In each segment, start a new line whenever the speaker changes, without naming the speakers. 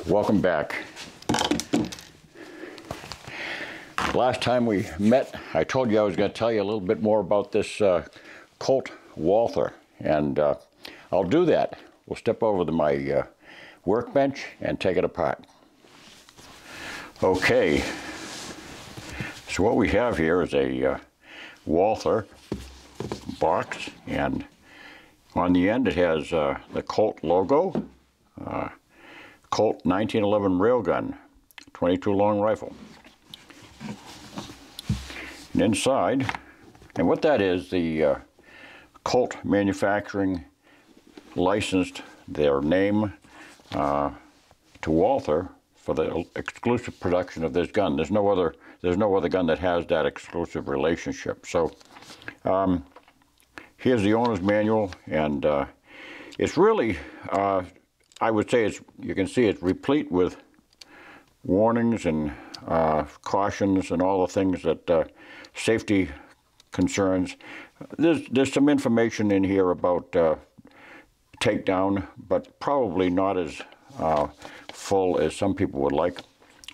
Welcome back. Last time we met, I told you I was going to tell you a little bit more about this Colt Walther, and I'll do that. We'll step over to my workbench and take it apart. Okay, so what we have here is a Walther box, and on the end it has the Colt logo, Colt 1911 railgun, 22 long rifle. And inside, and what that is, the Colt manufacturing licensed their name to Walther for the exclusive production of this gun. There's no other gun that has that exclusive relationship. So here's the owner's manual, and it's really, I would say you can see it's replete with warnings and cautions and all the things that safety concerns. There's some information in here about takedown, but probably not as full as some people would like.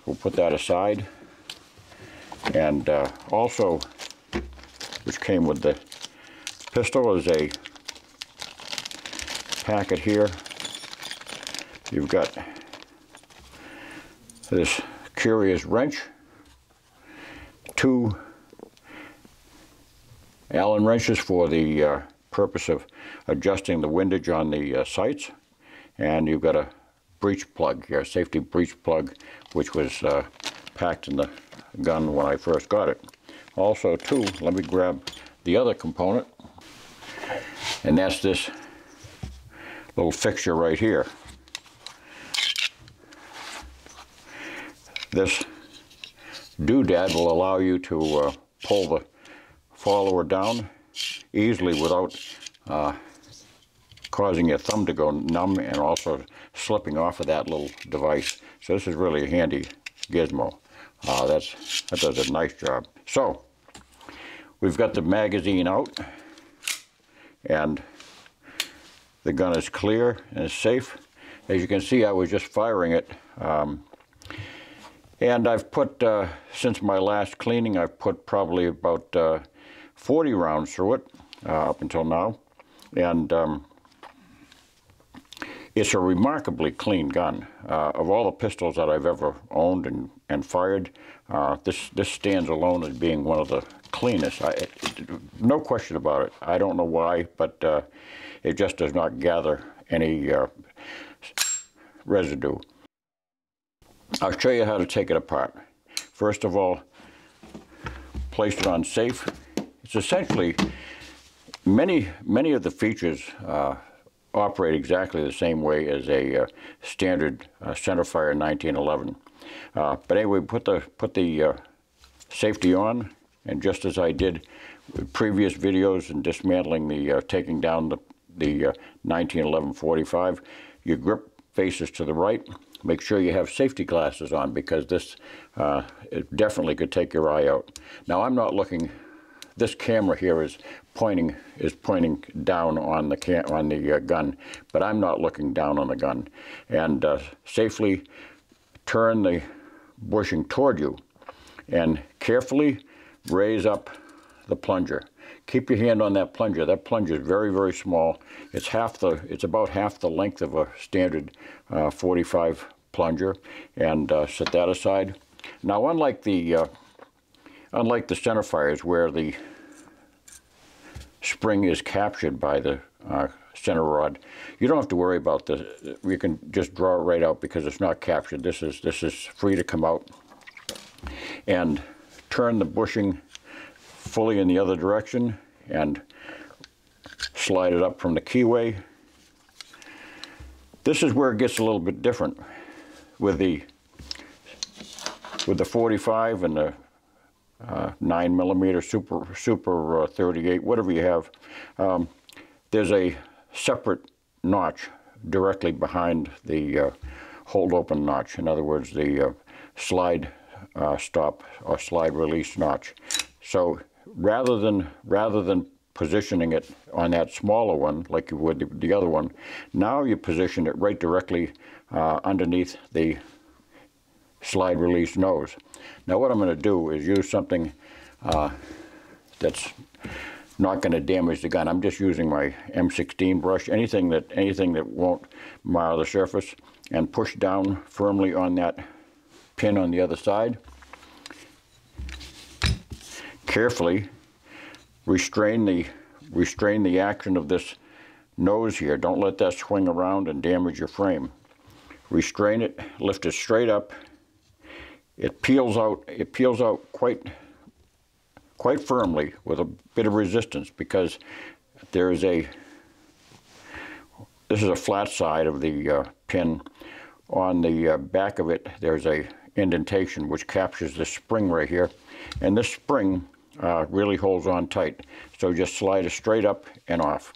We'll put that aside. And also, which came with the pistol, is a packet here. You've got this curious wrench, 2 Allen wrenches for the purpose of adjusting the windage on the sights, and you've got a breech plug here, a safety breech plug, which was packed in the gun when I first got it. Also, too, let me grab the other component, and that's this little fixture right here. This doodad will allow you to pull the follower down easily without causing your thumb to go numb and also slipping off of that little device. So this is really a handy gizmo. That does a nice job. So we've got the magazine out, and the gun is clear and is safe. As you can see, I was just firing it. And I've put, since my last cleaning, I've put probably about 40 rounds through it up until now. And it's a remarkably clean gun. Of all the pistols that I've ever owned and fired, this stands alone as being one of the cleanest. No question about it. I don't know why, but it just does not gather any residue. I'll show you how to take it apart. First of all, place it on safe. It's essentially, many of the features operate exactly the same way as a standard centerfire 1911. But anyway, put the safety on, and just as I did with previous videos in dismantling the taking down the 1911 45, your grip faces to the right. Make sure you have safety glasses on, because this it definitely could take your eye out. Now, I'm not looking. This camera here is pointing down on the gun, but I'm not looking down on the gun. And safely turn the bushing toward you, and carefully raise up the plunger. Keep your hand on that plunger. That plunger is very, very small. It's about half the length of a standard 45 plunger, and set that aside. Now, unlike the centerfires, where the spring is captured by the center rod, you don't have to worry about this. You can just draw it right out because it's not captured. This is free to come out, and turn the bushing fully in the other direction and slide it up from the keyway. This is where it gets a little bit different with the 45 and the 9mm super 38, whatever you have. There's a separate notch directly behind the hold open notch. In other words, the slide stop or slide release notch. So rather than positioning it on that smaller one like you would the other one, now you position it right directly underneath the slide release nose. Now what I'm going to do is use something that's not going to damage the gun. I'm just using my M16 brush, anything that won't mar the surface, and push down firmly on that pin on the other side. Carefully restrain the action of this nose here. Don't let that swing around and damage your frame. Restrain it, lift it straight up. It peels out quite firmly with a bit of resistance, because this is a flat side of the pin. On the back of it, there's a indentation which captures this spring right here, and this spring really holds on tight. So just slide it straight up and off.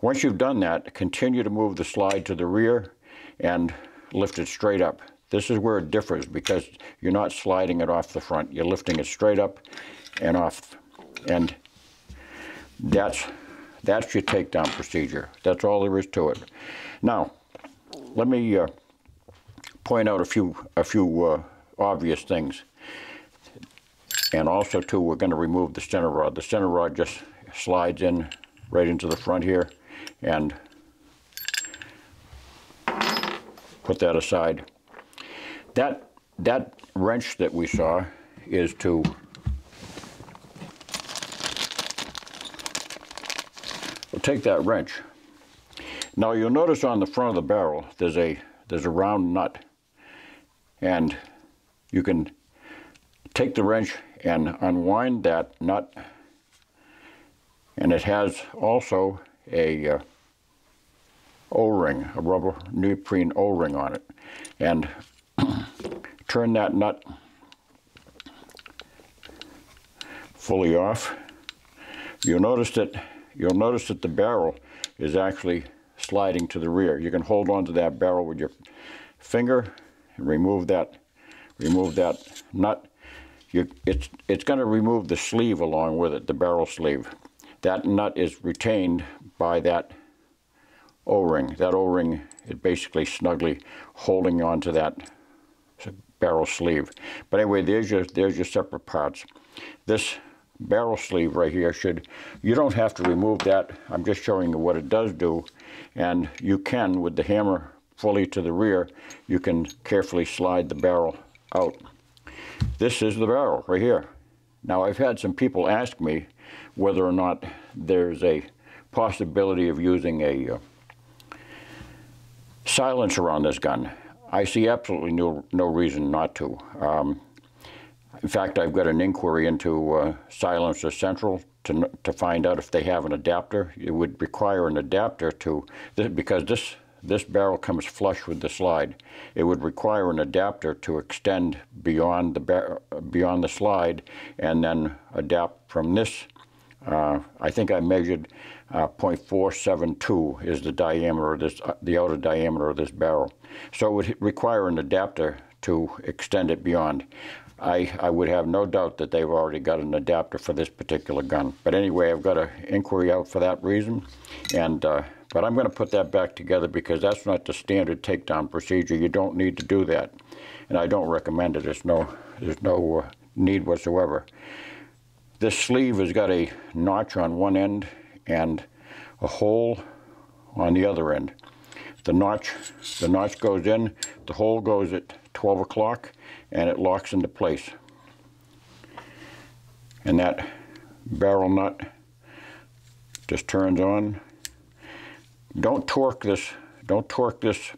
Once you've done that, continue to move the slide to the rear and lift it straight up. This is where it differs, because you're not sliding it off the front. You're lifting it straight up and off. And that's your takedown procedure. That's all there is to it. Now, let me point out a few obvious things. And also, too, we're going to remove the center rod. The center rod just slides in right into the front here, and put that aside. That wrench that we saw is to take that wrench. Now you'll notice on the front of the barrel there's a round nut, and you can take the wrench and unwind that nut, and it has also a O-ring, a rubber neoprene O-ring on it, and turn that nut fully off. You'll notice that the barrel is actually sliding to the rear. You can hold onto that barrel with your finger and remove that nut. It's going to remove the sleeve along with it, the barrel sleeve. That nut is retained by that O-ring. That O-ring is basically snugly holding onto that barrel sleeve. But anyway, there's your separate parts. This barrel sleeve right here, you don't have to remove that. I'm just showing you what it does do, and you can, with the hammer fully to the rear, you can carefully slide the barrel out. This is the barrel right here. Now, I've had some people ask me whether or not there's a possibility of using a silencer on this gun. I see absolutely no reason not to. In fact, I've got an inquiry into Silencer Central to find out if they have an adapter. It would require an adapter because this barrel comes flush with the slide. It would require an adapter to extend beyond the slide, and then adapt from this. I think I measured 0.472 is the diameter of the outer diameter of this barrel. So it would require an adapter to extend it beyond. I would have no doubt that they've already got an adapter for this particular gun. But anyway, I've got an inquiry out for that reason, and but I'm going to put that back together, because that's not the standard takedown procedure. You don't need to do that, and I don't recommend it. There's no need whatsoever. This sleeve has got a notch on one end and a hole on the other end. The notch goes in, the hole goes at 12 o'clock, and it locks into place. And that barrel nut just turns on. Don't torque this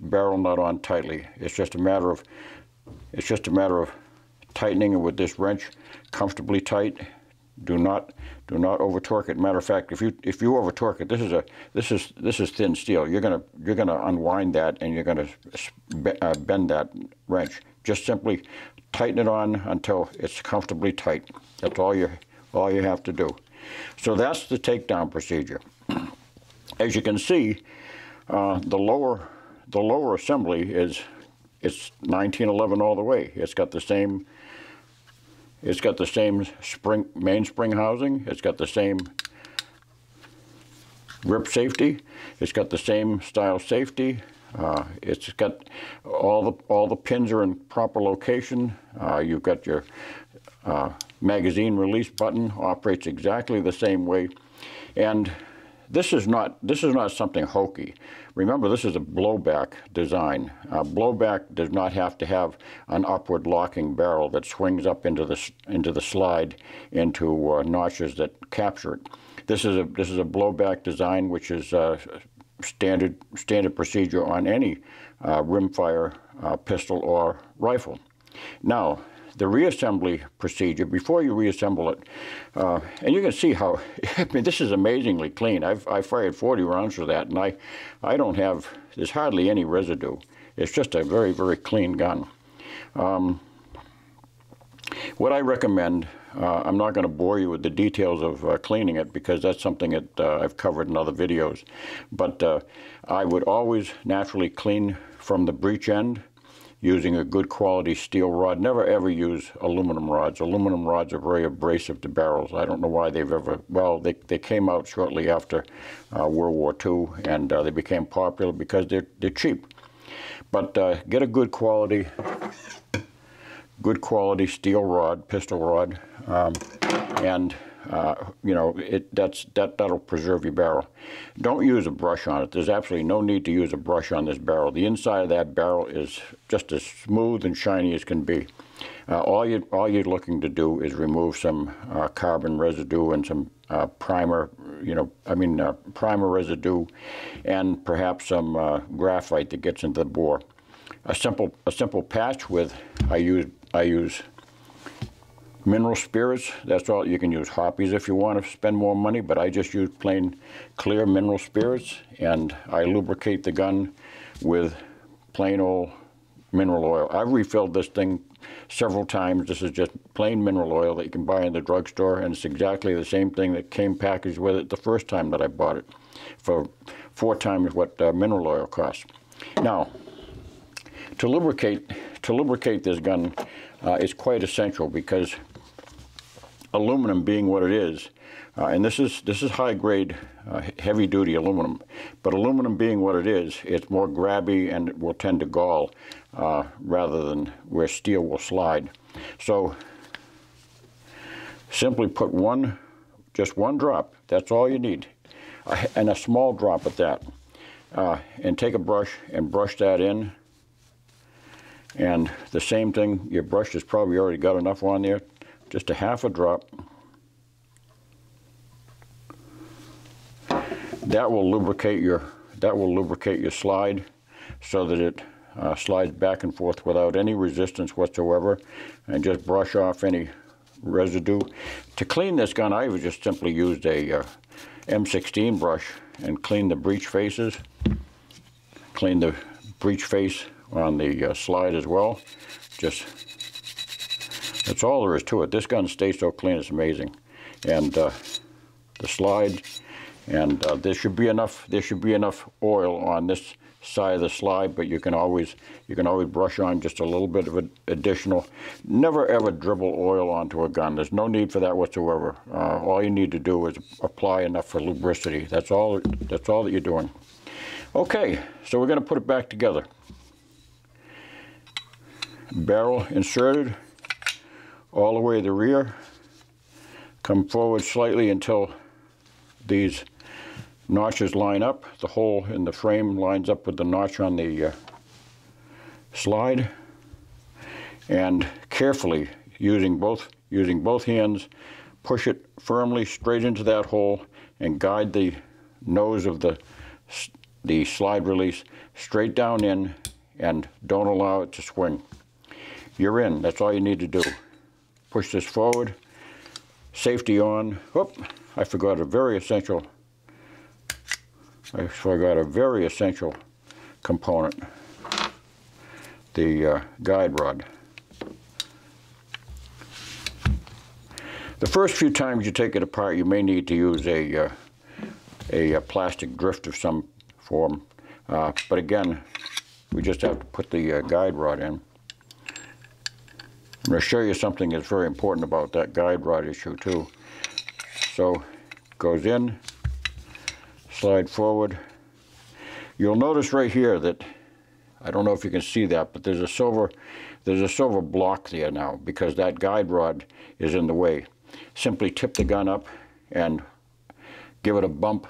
barrel nut on tightly. It's just a matter of tightening it with this wrench comfortably tight. Do not over torque it. Matter of fact, if you over torque it, this is thin steel. You're gonna unwind that, and you're gonna bend that wrench. Just simply tighten it on until it's comfortably tight. That's all you have to do. So that's the takedown procedure. As you can see, the lower assembly it's 1911 all the way. It's got the same mainspring housing. It's got the same grip safety. It's got the same style safety. It's got all the pins are in proper location. You've got your magazine release button, operates exactly the same way, and this is not something hokey. Remember, this is a blowback design. Blowback does not have to have an upward locking barrel that swings up into the slide into notches that capture it. This is a blowback design, which is standard procedure on any rimfire pistol or rifle. Now, the reassembly procedure, before you reassemble it, and you can see how, I mean, this is amazingly clean. I fired 40 rounds for that, and I don't have, there's hardly any residue. It's just a very, very clean gun. What I recommend, I'm not going to bore you with the details of cleaning it, because that's something that I've covered in other videos, but I would always naturally clean from the breech end using a good quality steel rod. Never ever use aluminum rods. Aluminum rods are very abrasive to barrels. I don't know why they've ever, well, they came out shortly after World War II, and they became popular because they're cheap. But get a good quality steel rod, pistol rod, and you know, that'll preserve your barrel. Don't use a brush on it. There's absolutely no need to use a brush on this barrel. The inside of that barrel is just as smooth and shiny as can be. All you're looking to do is remove some carbon residue and some primer residue, and perhaps some graphite that gets into the bore. A simple patch with I use mineral spirits. That's all. You can use Hoppies if you want to spend more money, but I just use plain clear mineral spirits, and I lubricate the gun with plain old mineral oil. I've refilled this thing several times. This is just plain mineral oil that you can buy in the drugstore, and it's exactly the same thing that came packaged with it the first time that I bought it, for 4 times what mineral oil costs. Now, to lubricate this gun is quite essential, because aluminum being what it is, and this is high grade, heavy duty aluminum, but aluminum being what it is, it's more grabby and it will tend to gall rather than where steel will slide. So simply put just one drop, that's all you need, and a small drop at that, and take a brush and brush that in. And the same thing, your brush has probably already got enough on there, just a half a drop. That will lubricate your slide so that it slides back and forth without any resistance whatsoever, and just brush off any residue. To clean this gun, I would just simply used a M16 brush and clean the breech faces, clean the breech face on the slide as well. That's all there is to it. This gun stays so clean, it's amazing. And the slide, and there should be enough oil on this side of the slide, but you can always brush on just a little bit of additional. Never ever dribble oil onto a gun. There's no need for that whatsoever. All you need to do is apply enough for lubricity. That's all that you're doing. Okay, so we're going to put it back together. Barrel inserted all the way to the rear. Come forward slightly until these notches line up. The hole in the frame lines up with the notch on the slide. And carefully, using both hands, push it firmly straight into that hole and guide the nose of the slide release straight down in, and don't allow it to swing. You're in. That's all you need to do. Push this forward. Safety on. Oop, I forgot a very essential component. The guide rod. The first few times you take it apart, you may need to use a plastic drift of some form. But again, we just have to put the guide rod in. I'm going to show you something that's very important about that guide rod issue too. So, goes in, slide forward. You'll notice right here that I don't know if you can see that, but there's a silver block there now because that guide rod is in the way. Simply tip the gun up and give it a bump.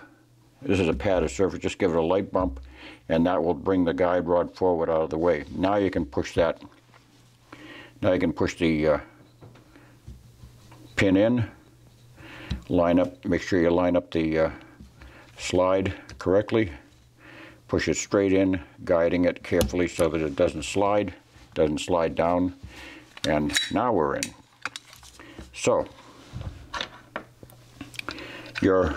This is a padded surface, just give it a light bump, and that will bring the guide rod forward out of the way. Now you can push that. Now you can push the pin in, line up, make sure you line up the slide correctly, push it straight in, guiding it carefully so that it doesn't slide down, and now we're in. So your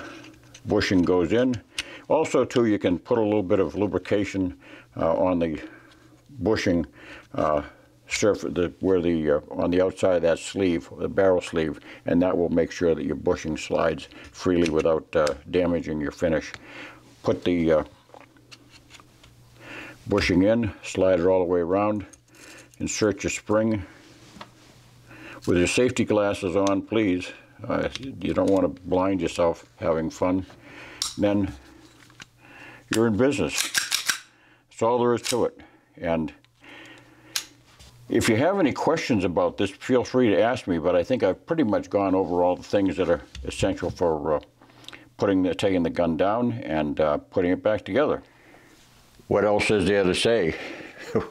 bushing goes in. Also too, you can put a little bit of lubrication on the bushing surface, on the outside of that sleeve, the barrel sleeve, and that will make sure that your bushing slides freely without damaging your finish. Put the bushing in, slide it all the way around, insert your spring. With your safety glasses on, please. You don't want to blind yourself having fun. Then you're in business. That's all there is to it. And if you have any questions about this, feel free to ask me, but I think I've pretty much gone over all the things that are essential for taking the gun down and putting it back together. What else is there to say?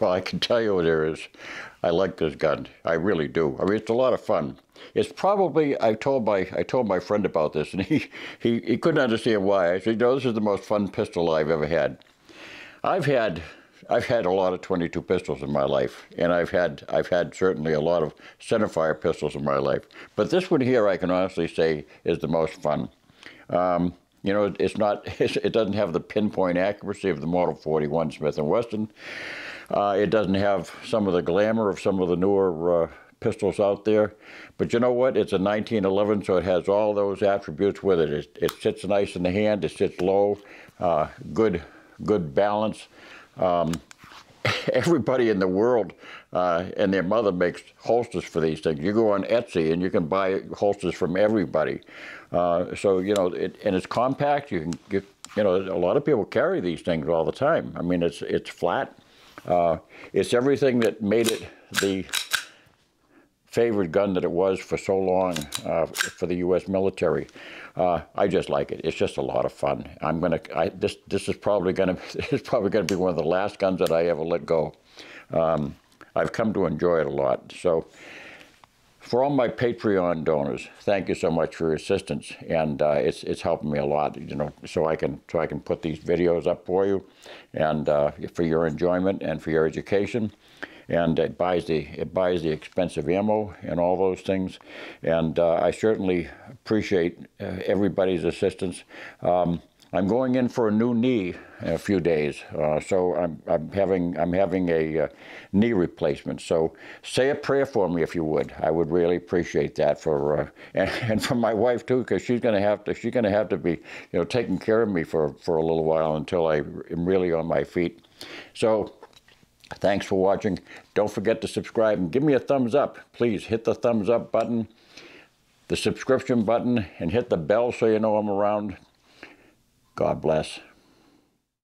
Well, I can tell you what there is. I like this gun. I really do. I mean, it's a lot of fun. It's probably, I told my friend about this, and he couldn't understand why. I said, this is the most fun pistol I've ever had. I've had a lot of 22 pistols in my life, and I've had certainly a lot of centerfire pistols in my life. But this one here, I can honestly say, is the most fun. You know, it doesn't have the pinpoint accuracy of the Model 41 Smith & Wesson. It doesn't have some of the glamour of some of the newer pistols out there. But you know what? It's a 1911, so it has all those attributes with it. It sits nice in the hand. It sits low. Good balance. Everybody in the world and their mother makes holsters for these things. You go on Etsy and you can buy holsters from everybody. So, you know, and it's compact. You can get, you know, a lot of people carry these things all the time. I mean, it's flat. It's everything that made it the favorite gun that it was for so long for the U.S. military. I just like it. It's just a lot of fun. This is probably gonna be one of the last guns that I ever let go. I've come to enjoy it a lot. So, for all my Patreon donors, thank you so much for your assistance, and it's helping me a lot. You know, so I can put these videos up for you, and for your enjoyment and for your education. And it buys the expensive ammo and all those things, and I certainly appreciate everybody's assistance. I'm going in for a new knee in a few days, so I'm having a knee replacement. So say a prayer for me if you would. I would really appreciate that for and for my wife too, because she's gonna have to be, you know, taking care of me for a little while until I am really on my feet. So. Thanks for watching. Don't forget to subscribe and give me a thumbs up. Please hit the thumbs up button, the subscription button, and hit the bell so you know I'm around. God bless.